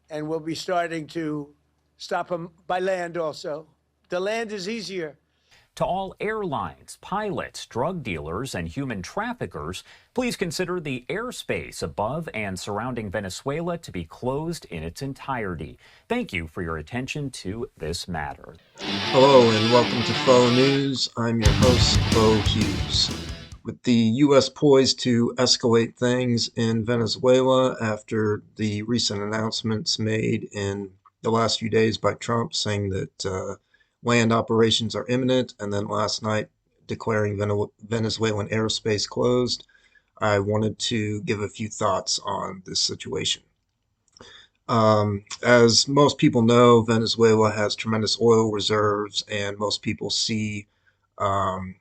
and we'll be starting to stop them by land also. The land is easier. To all airlines, pilots, drug dealers, and human traffickers, please consider the airspace above and surrounding Venezuela to be closed in its entirety. Thank you for your attention to this matter. Hello and welcome to Faux News. I'm your host, Bo Hughes. With the U.S. poised to escalate things in Venezuela after the recent announcements made in the last few days by Trump saying that land operations are imminent, and then last night declaring Venezuelan airspace closed, I wanted to give a few thoughts on this situation. As most people know, Venezuela has tremendous oil reserves, and most people see um,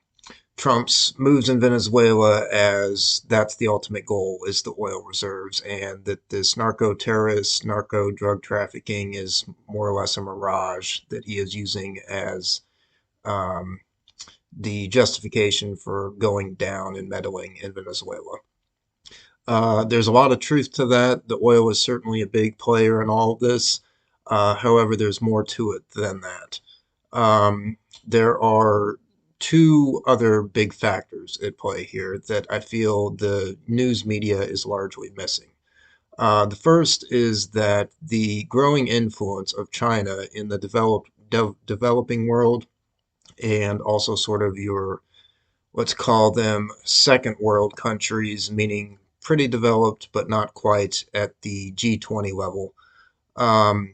Trump's moves in Venezuela as that's the ultimate goal is the oil reserves, and that this narco-terrorist, narco-drug trafficking is more or less a mirage that he is using as um, the justification for going down and meddling in Venezuela. There's a lot of truth to that. The oil is certainly a big player in all of this. However, there's more to it than that. There are two other big factors at play here that I feel the news media is largely missing. The first is that the growing influence of China in the developing world, and also sort of your, let's call them second world countries, meaning pretty developed but not quite at the G20 level, um,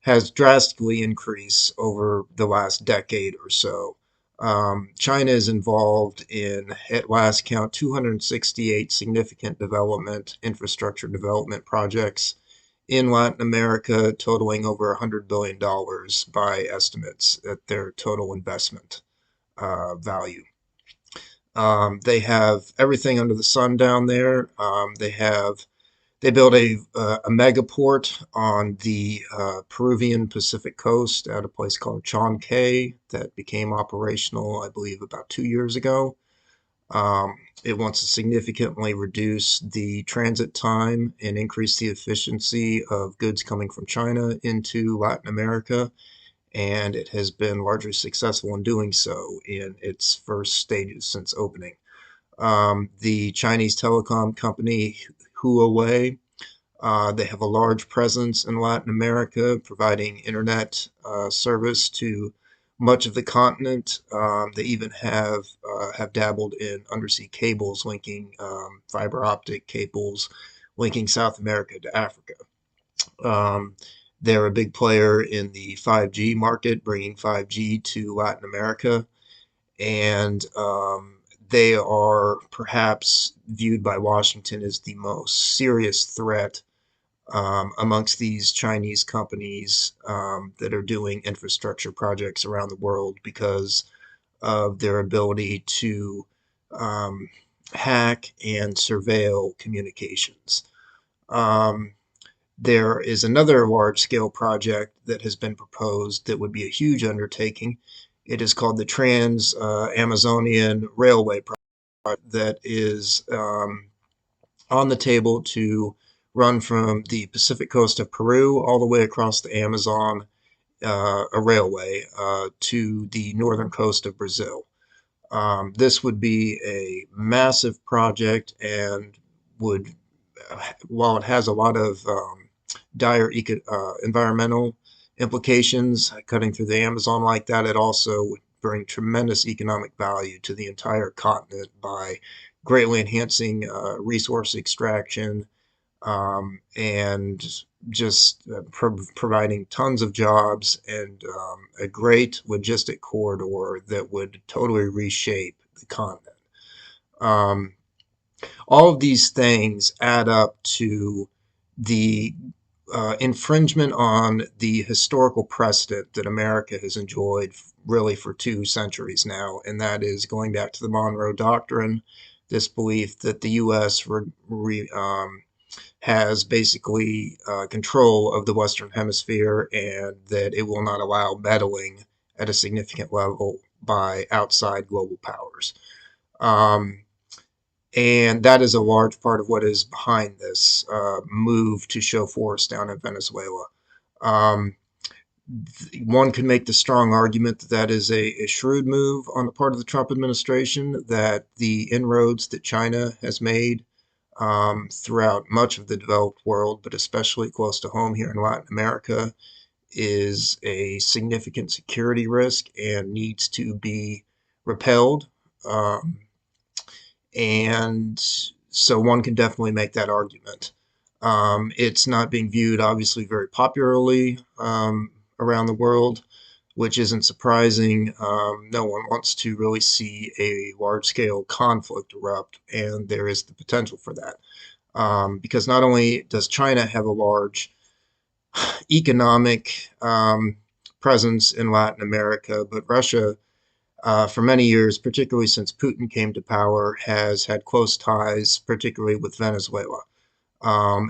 has drastically increased over the last decade or so. China is involved in, at last count, 268 significant infrastructure development projects in Latin America, totaling over $100 billion by estimates at their total investment value. They have everything under the sun down there. They built a mega port on the Peruvian Pacific coast at a place called Chancay that became operational, I believe, about 2 years ago. It wants to significantly reduce the transit time and increase the efficiency of goods coming from China into Latin America, and it has been largely successful in doing so in its first stages since opening. The Chinese telecom company Huawei, they have a large presence in Latin America, providing internet service to much of the continent. They even have dabbled in undersea cables linking fiber optic cables linking South America to Africa. Um, they're a big player in the 5G market, bringing 5G to Latin America, and they are perhaps viewed by Washington as the most serious threat amongst these Chinese companies that are doing infrastructure projects around the world because of their ability to um, hack and surveil communications. Um, there is another large-scale project that has been proposed that would be a huge undertaking. It is called the Trans-Amazonian Railway Project that is on the table to run from the Pacific coast of Peru all the way across the Amazon, a railway, to the northern coast of Brazil. This would be a massive project and would, while it has a lot of dire environmental implications, cutting through the Amazon like that, it also would bring tremendous economic value to the entire continent by greatly enhancing resource extraction and just providing tons of jobs and a great logistic corridor that would totally reshape the continent. Um, all of these things add up to the infringement on the historical precedent that America has enjoyed really for 2 centuries now, and that is going back to the Monroe Doctrine, this belief that the U.S. Has basically control of the Western Hemisphere and that it will not allow meddling at a significant level by outside global powers. Um, And that is a large part of what is behind this move to show force down in Venezuela. Um, One could make the strong argument that that is a shrewd move on the part of the Trump administration, that the inroads that China has made throughout much of the developed world, but especially close to home here in Latin America, is a significant security risk and needs to be repelled. Um, and so one can definitely make that argument. It's not being viewed, obviously, very popularly around the world, which isn't surprising. No one wants to really see a large scale conflict erupt, and there is the potential for that. Because not only does China have a large economic presence in Latin America, but Russia, for many years, particularly since Putin came to power, has had close ties, particularly with Venezuela,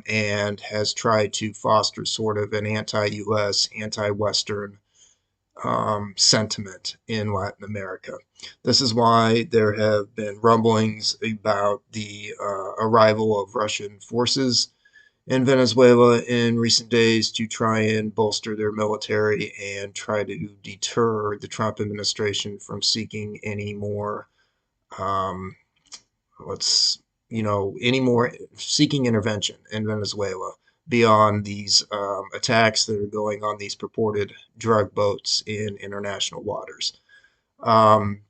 and has tried to foster sort of an anti-US, anti-Western sentiment in Latin America. This is why there have been rumblings about the arrival of Russian forces in Venezuela in recent days to try and bolster their military and try to deter the Trump administration from seeking any more, um, let's, any more seeking intervention in Venezuela beyond these attacks that are going on these purported drug boats in international waters. Um,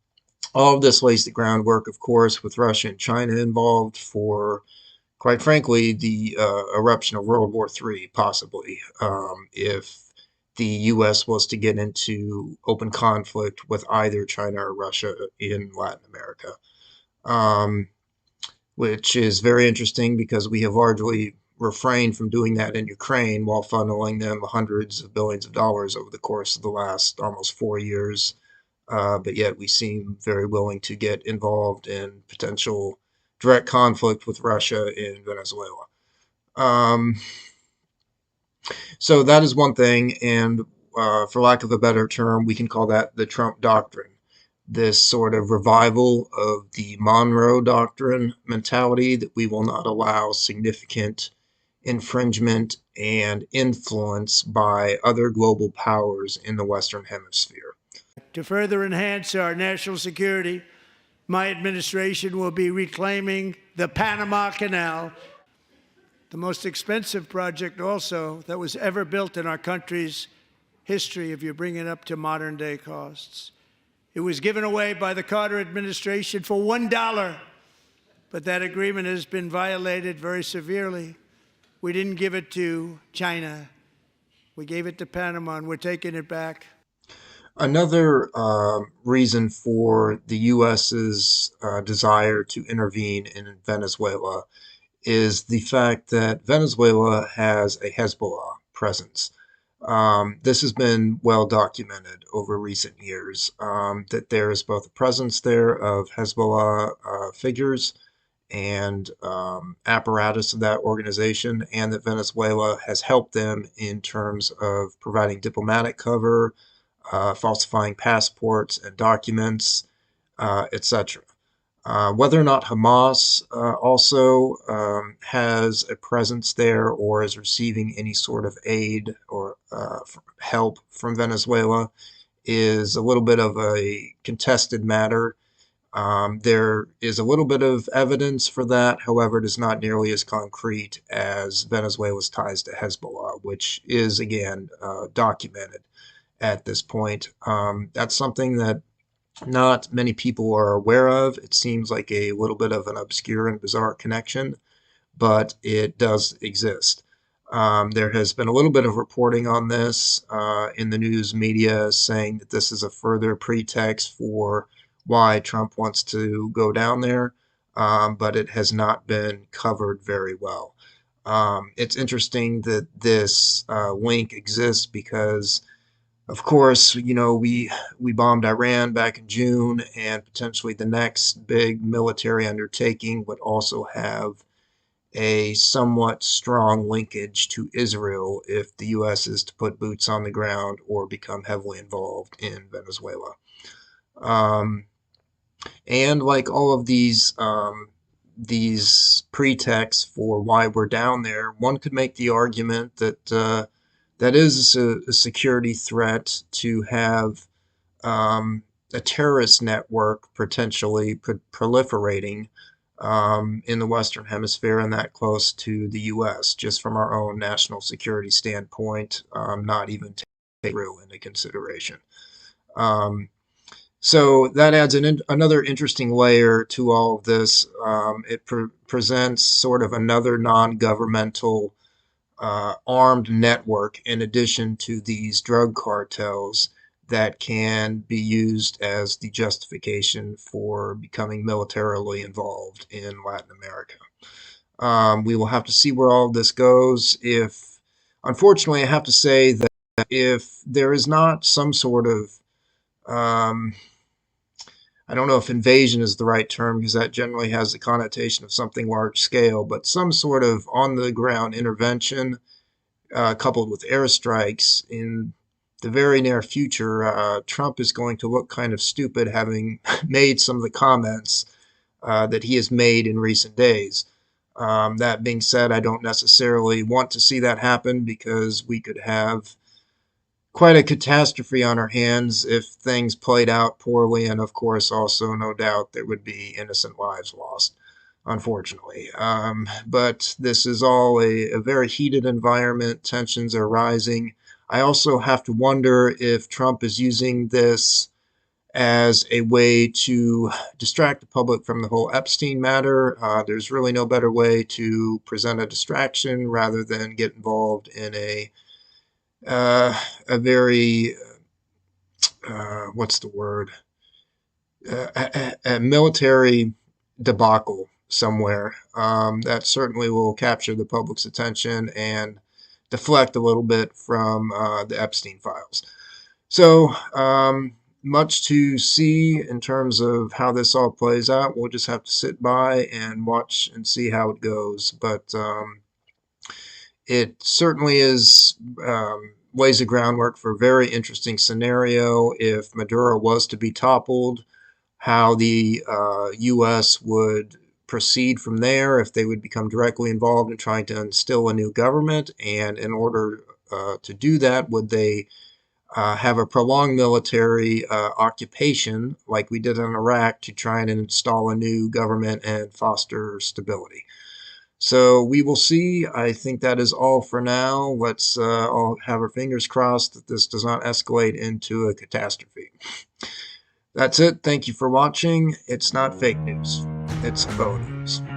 all of this lays the groundwork, of course, with Russia and China involved for, quite frankly, the eruption of World War III, possibly, if the U.S. was to get into open conflict with either China or Russia in Latin America, um, which is very interesting because we have largely refrained from doing that in Ukraine while funneling them hundreds of billions of dollars over the course of the last almost 4 years. But yet we seem very willing to get involved in potential direct conflict with Russia in Venezuela. Um, so that is one thing, and for lack of a better term, we can call that the Trump Doctrine. This sort of revival of the Monroe Doctrine mentality that we will not allow significant infringement and influence by other global powers in the Western Hemisphere. To further enhance our national security, my administration will be reclaiming the Panama Canal, the most expensive project also that was ever built in our country's history, if you bring it up to modern day costs. It was given away by the Carter administration for $1, but that agreement has been violated very severely. We didn't give it to China. We gave it to Panama, and we're taking it back. Another reason for the U.S.'s desire to intervene in Venezuela is the fact that Venezuela has a Hezbollah presence. This has been well documented over recent years, that there is both a presence there of Hezbollah figures and apparatus of that organization, and that Venezuela has helped them in terms of providing diplomatic cover, falsifying passports and documents, etc. Whether or not Hamas also has a presence there or is receiving any sort of aid or help from Venezuela is a little bit of a contested matter. There is a little bit of evidence for that. However, it is not nearly as concrete as Venezuela's ties to Hezbollah, which is, again, documented at this point. That's something that not many people are aware of. It seems like a little bit of an obscure and bizarre connection, but it does exist. There has been a little bit of reporting on this in the news media saying that this is a further pretext for why Trump wants to go down there, but it has not been covered very well. It's interesting that this link exists because, of course, we bombed Iran back in June, and potentially the next big military undertaking would also have a somewhat strong linkage to Israel if the U.S. is to put boots on the ground or become heavily involved in Venezuela. And like all of these these pretexts for why we're down there. One could make the argument that that is a security threat to have a terrorist network potentially proliferating in the Western Hemisphere and that close to the U.S., just from our own national security standpoint, not even take Israel into consideration. So that adds another interesting layer to all of this. It presents sort of another non-governmental armed network in addition to these drug cartels that can be used as the justification for becoming militarily involved in Latin America. We will have to see where all of this goes. Unfortunately, I have to say that if there is not some sort of I don't know if invasion is the right term because that generally has the connotation of something large scale, but some sort of on the ground intervention coupled with airstrikes in the very near future, Trump is going to look kind of stupid having made some of the comments that he has made in recent days. That being said, I don't necessarily want to see that happen because we could have quite a catastrophe on our hands if things played out poorly, and of course, also, no doubt, there would be innocent lives lost, unfortunately. But this is all a very heated environment. Tensions are rising. I also have to wonder if Trump is using this as a way to distract the public from the whole Epstein matter. There's really no better way to present a distraction rather than get involved in a very what's the word a military debacle somewhere that certainly will capture the public's attention and deflect a little bit from the Epstein files. So much to see in terms of how this all plays out. We'll just have to sit by and watch and see how it goes. But it certainly is lays the groundwork for a very interesting scenario if Maduro was to be toppled, how the U.S. would proceed from there, if they would become directly involved in trying to instill a new government, and in order to do that, would they have a prolonged military occupation like we did in Iraq to try and install a new government and foster stability. So we will see. I think that is all for now. Let's all have our fingers crossed that this does not escalate into a catastrophe. That's it. Thank you for watching. It's not fake news. It's faux news.